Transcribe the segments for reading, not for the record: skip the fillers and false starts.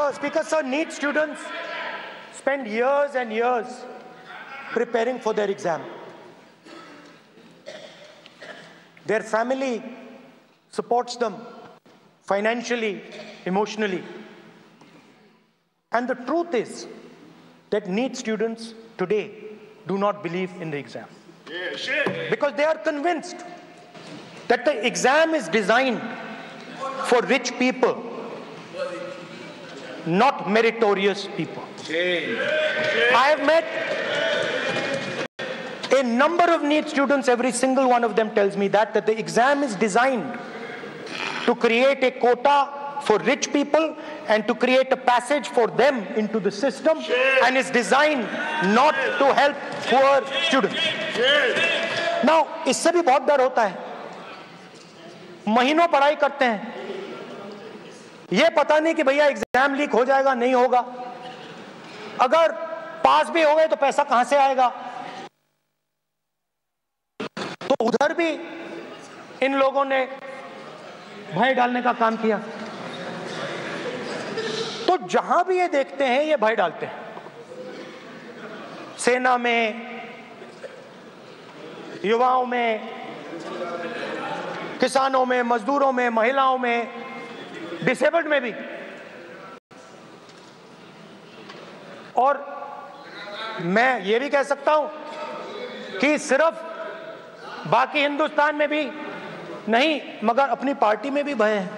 Sir, Speaker, sir, NEET students spend years and years preparing for their exam. Their family supports them financially, emotionally. And the truth is that NEET students today do not believe in the exam. Because they are convinced that the exam is designed for rich people, not meritorious people. I have met a number of NEET students, every single one of them tells me that the exam is designed to create a quota for rich people and to create a passage for them into the system, and is designed not to help poor students. Now, इससे भी बहुत डर होता है. महीनों पढ़ाई करते हैं, ये पता नहीं कि भैया एग्जाम लीक हो जाएगा, नहीं होगा. अगर पास भी हो गए तो पैसा कहां से आएगा. तो उधर भी इन लोगों ने भय डालने का काम किया. तो जहां भी ये देखते हैं ये भय डालते हैं. सेना में, युवाओं में, किसानों में, मजदूरों में, महिलाओं में, डिसेबल्ड में भी. और मैं ये भी कह सकता हूं कि सिर्फ बाकी हिंदुस्तान में भी नहीं, मगर अपनी पार्टी में भी भय है.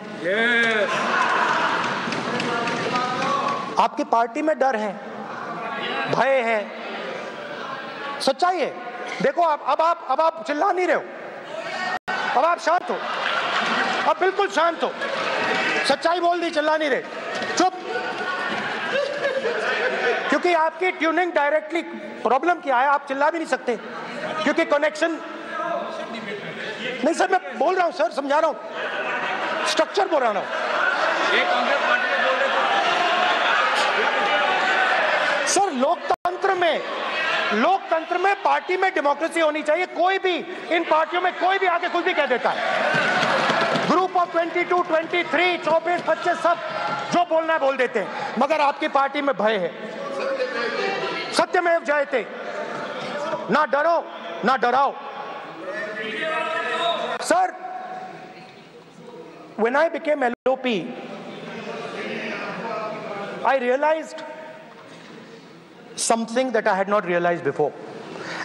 आपकी पार्टी में डर है, भय है, सच्चाई है. देखो अब आप चिल्ला नहीं रहे हो, अब आप शांत हो, अब बिल्कुल शांत हो. सच्चाई बोल दी, चिल्ला नहीं रहे, चुप. क्योंकि आपकी ट्यूनिंग डायरेक्टली, प्रॉब्लम क्या है, आप चिल्ला भी नहीं सकते क्योंकि कनेक्शन नहीं. सर मैं बोल रहा हूं, सर समझा रहा हूं, स्ट्रक्चर बोल रहा हूं. सर लोकतंत्र में पार्टी में डेमोक्रेसी होनी चाहिए. कोई भी इन पार्टियों में कोई भी आके कुछ भी कह देता है. ग्रुप ऑफ 22, 23, 24, 25 सब जो बोलना है बोल देते हैं. मगर आपकी पार्टी में भय है. सत्यमेव जयते, ना डरो ना डराओ. Sir, when I became LOP, I realized something that I had not realized before.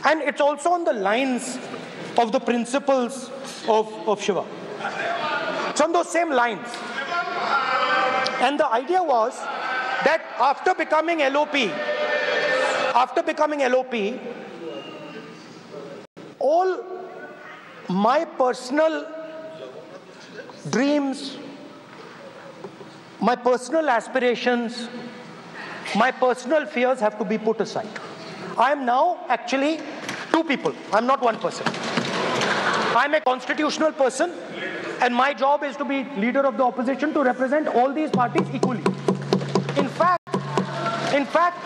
And it's also on the lines of the principles of Shiva. It's on those same lines. And the idea was that after becoming LOP, all my personal dreams, my personal aspirations, my personal fears have to be put aside. I am now actually two people. I'm not one person. I'm a constitutional person, and my job is to be leader of the opposition, to represent all these parties equally. In fact,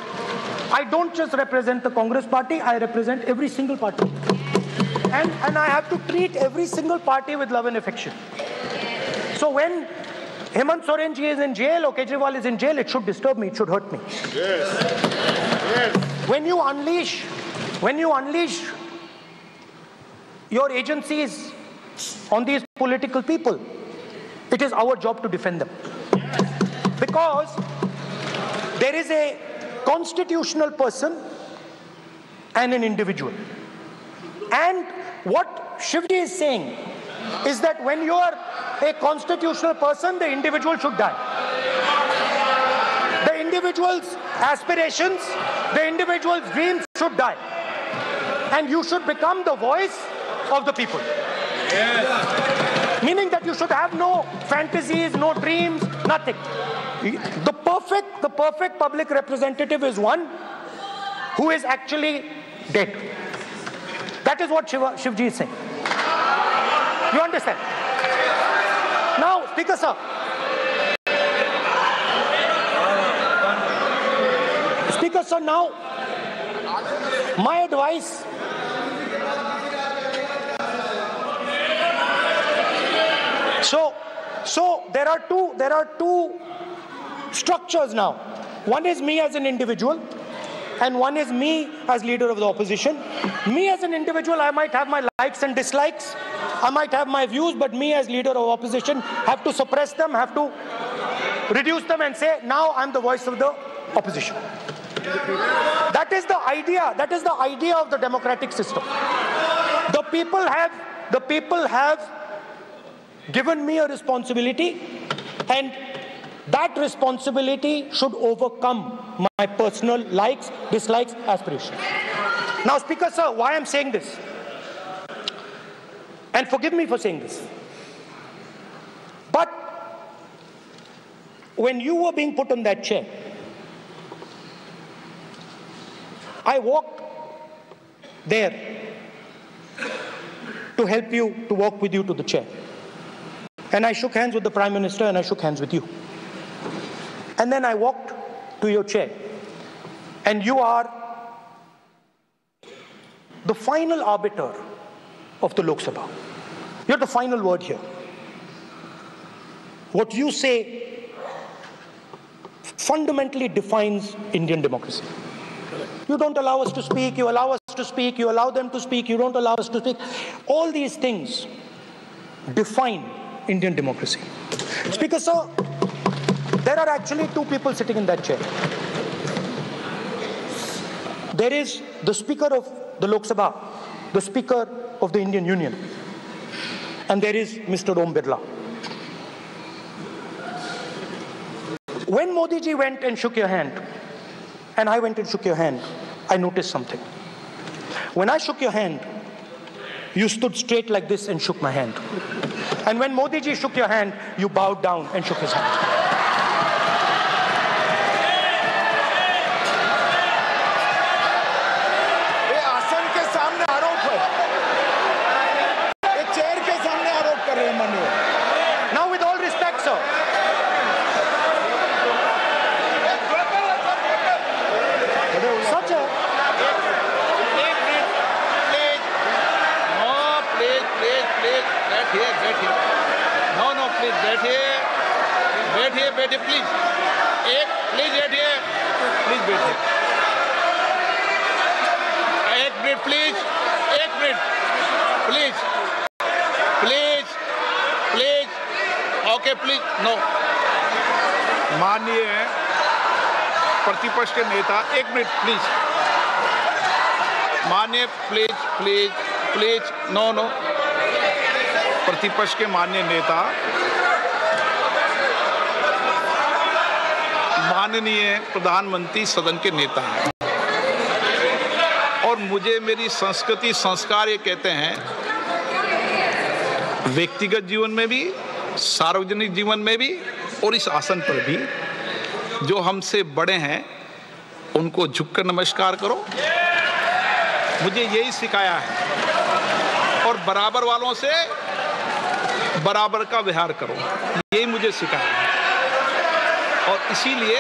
I don't just represent the Congress party, I represent every single party. And I have to treat every single party with love and affection. So when Hemant Soren ji is in jail or Kejriwal is in jail, it should disturb me, it should hurt me. Yes. When you unleash your agencies on these political people, it is our job to defend them. Because there is a constitutional person and an individual. And what Shivji is saying is that when you are a constitutional person, the individual should die. The individual's aspirations, the individual's dreams should die. And you should become the voice of the people. Yes. Meaning that you should have no fantasies, no dreams, nothing. The perfect public representative is one who is actually dead. That is what Shivji is saying. You understand? Now, Speaker sir. Speaker sir, now, my advice. So there are two structures now. One is me as an individual, and one is me as leader of the opposition. Me as an individual, I might have my likes and dislikes, I might have my views, but me as leader of opposition have to suppress them, have to reduce them and say, now I'm the voice of the opposition. That is the idea. That is the idea of the democratic system. The people have given me a responsibility, and that responsibility should overcome my personal likes, dislikes, aspirations. Now, Speaker Sir, why I'm saying this, and forgive me for saying this, but when you were being put on that chair, I walked there to help you, to walk with you to the chair. And I shook hands with the Prime Minister, and I shook hands with you. And then I walked to your chair. And you are the final arbiter of the Lok Sabha. You're the final word here. What you say fundamentally defines Indian democracy. You don't allow us to speak, you allow us to speak, you allow them to speak, you don't allow us to speak. All these things define Indian democracy. Speaker Sir, there are actually two people sitting in that chair. There is the Speaker of the Lok Sabha, the Speaker of the Indian Union, and there is Mr. Om Birla. When Modi ji went and shook your hand, and I went and shook your hand, I noticed something. When I shook your hand, you stood straight like this and shook my hand. And when Modi ji shook your hand, you bowed down and shook his hand. ये आसन के सामने आरोप है, ये chair के सामने आरोप कर रहे हैं माननीय। Now, with all respect, sir, such a बैठिए प्लीज, प्लीज बैठिए, प्लीज बैठिए, एक मिनट प्लीज, एक minute please, please please, okay please, no. माननीय प्रतिपक्ष के नेता, एक मिनट प्लीज, माननीय please please please, no no. प्रतिपक्ष के माननीय नेता, माननीय प्रधानमंत्री सदन के नेता हैं, और मुझे मेरी संस्कृति संस्कार ये कहते हैं, व्यक्तिगत जीवन में भी, सार्वजनिक जीवन में भी, और इस आसन पर भी, जो हमसे बड़े हैं उनको झुककर नमस्कार करो। मुझे यही सिखाया है, और बराबर वालों से बराबर का व्यवहार करो, यही मुझे सिखाया है। और इसीलिए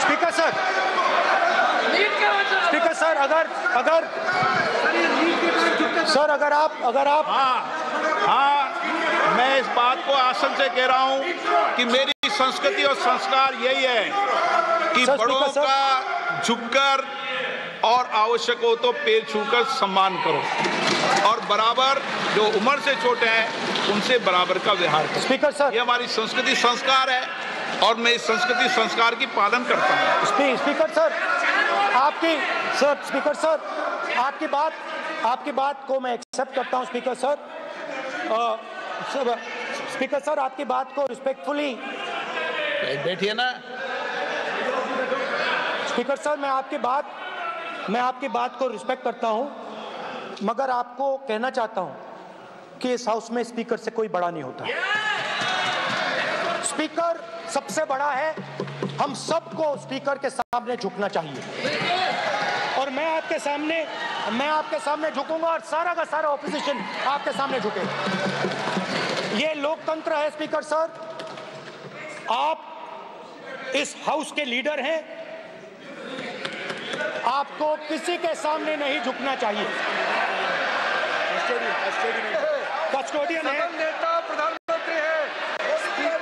स्पीकर सर, अगर आप हाँ, मैं इस बात को आसन से कह रहा हूं कि मेरी संस्कृति और संस्कार यही है कि बड़ों का झुककर और आवश्यक हो तो पैर छूकर सम्मान करो, और बराबर जो उम्र से छोटे हैं उनसे बराबर का व्यवहार करो। स्पीकर सर, ये हमारी संस्कृति संस्कार है, और मैं इस संस्कृति संस्कार की पालन करता हूँ। स्पीकर सर, आपकी बात को मैं एक्सेप्ट करता हूँ। स्पीकर सर, आपकी बात को रिस्पेक्टफुली, बैठिए ना। स्पीकर सर, मैं आपकी बात को रिस्पेक्ट करता हूं, मगर आपको कहना चाहता हूं कि इस हाउस में स्पीकर से कोई बड़ा नहीं होता। स्पीकर सबसे बड़ा है, हम सबको स्पीकर के सामने झुकना चाहिए, और मैं आपके सामने झुकूंगा, और सारा का सारा ऑपोजिशन आपके सामने झुकेगा। ये लोकतंत्र है स्पीकर सर, आप इस हाउस के लीडर हैं, आपको किसी के सामने नहीं झुकना चाहिए। कस्टोडियन है, नेता प्रधानमंत्री है, स्पीकर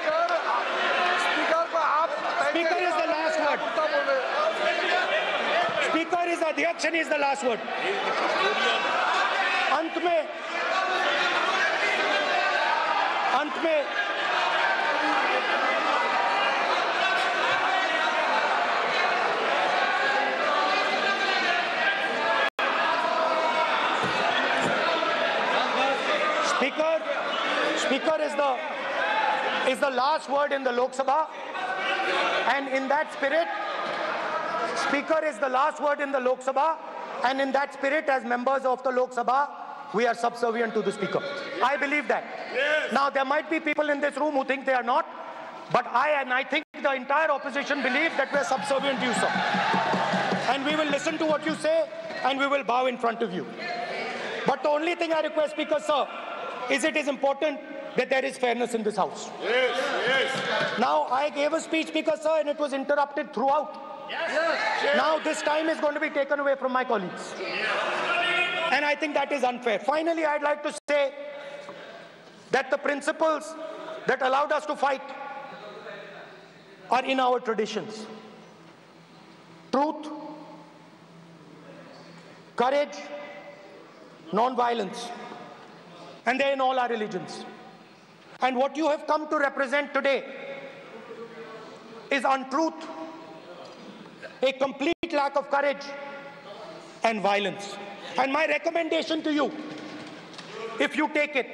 को आप speaker is the last word, speaker is अध्यक्ष and is the last word. अंत में Speaker is the last word in the Lok Sabha, and in that spirit, Speaker is the last word in the Lok Sabha, and in that spirit, as members of the Lok Sabha, we are subservient to the Speaker. I believe that. Yes. Now, there might be people in this room who think they are not, but I think the entire opposition believes that we are subservient to you, sir. And we will listen to what you say, and we will bow in front of you. But the only thing I request, Speaker, sir, is it is important that there is fairness in this House. Yes, yes. Now, I gave a speech, Speaker, sir, and it was interrupted throughout. Yes. Yes. Now, this time is going to be taken away from my colleagues. Yes. And I think that is unfair. Finally, I'd like to say that the principles that allowed us to fight are in our traditions. Truth, courage, non-violence. And they're in all our religions. And what you have come to represent today is untruth, a complete lack of courage, and violence. And my recommendation to you, if you take it,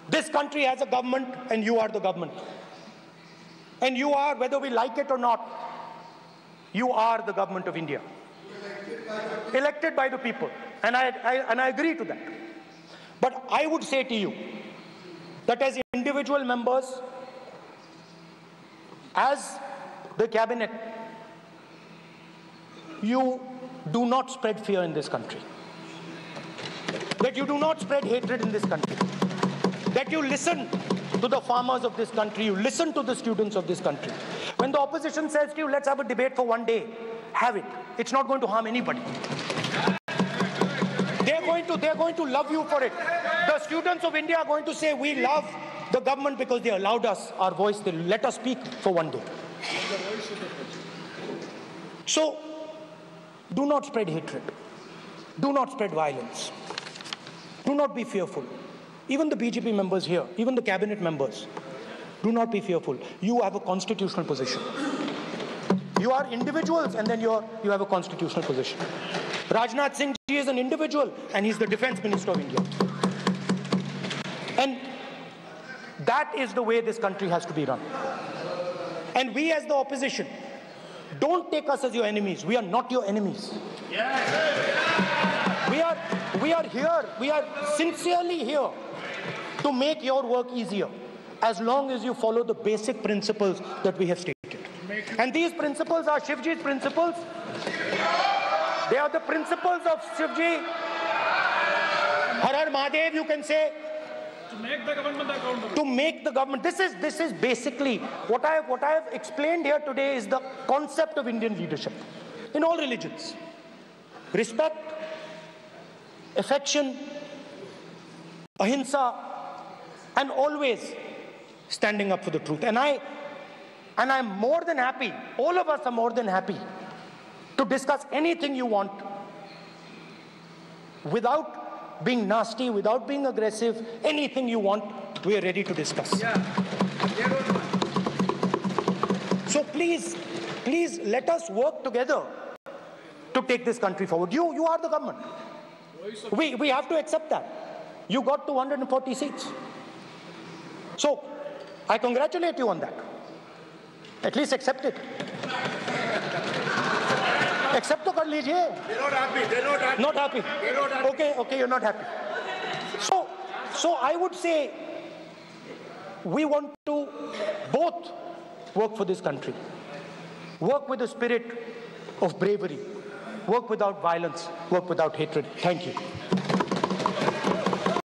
this country has a government and you are the government. And you are, whether we like it or not, you are the government of India. Elected by the people. And I agree to that. But I would say to you that as individual members, as the cabinet, you do not spread fear in this country. That you do not spread hatred in this country. That you listen to the farmers of this country, you listen to the students of this country. When the opposition says to you, let's have a debate for one day, have it. It's not going to harm anybody. They're going to love you for it. The students of India are going to say, we love the government because they allowed us our voice, they let us speak for one day. So, do not spread hatred. Do not spread violence. Do not be fearful. Even the BJP members here, even the cabinet members, do not be fearful. You have a constitutional position. You are individuals and then you have a constitutional position. Rajnath Singh ji is an individual and he's the Defense Minister of India. And that is the way this country has to be run. And we as the opposition, don't take us as your enemies. We are not your enemies. We are here, we are sincerely here to make your work easier as long as you follow the basic principles that we have stated. And these principles are Shivji's principles. They are the principles of Shivji. Har Har Mahadev, you can say. To make the government accountable. To make the government. This is basically what I have explained here today is the concept of Indian leadership in all religions. Respect, affection, ahimsa, and always standing up for the truth. And I'm more than happy, all of us are more than happy to discuss anything you want without being nasty, without being aggressive. Anything you want, we are ready to discuss. So please let us work together to take this country forward. You are the government. We have to accept that. You got 240 seats. So I congratulate you on that. At least accept it. Accept to kar lijiye. They're not happy. They're not happy. Not happy. They're not happy. Okay, you're not happy. So I would say we want to both work for this country. Work with the spirit of bravery. Work without violence. Work without hatred. Thank you.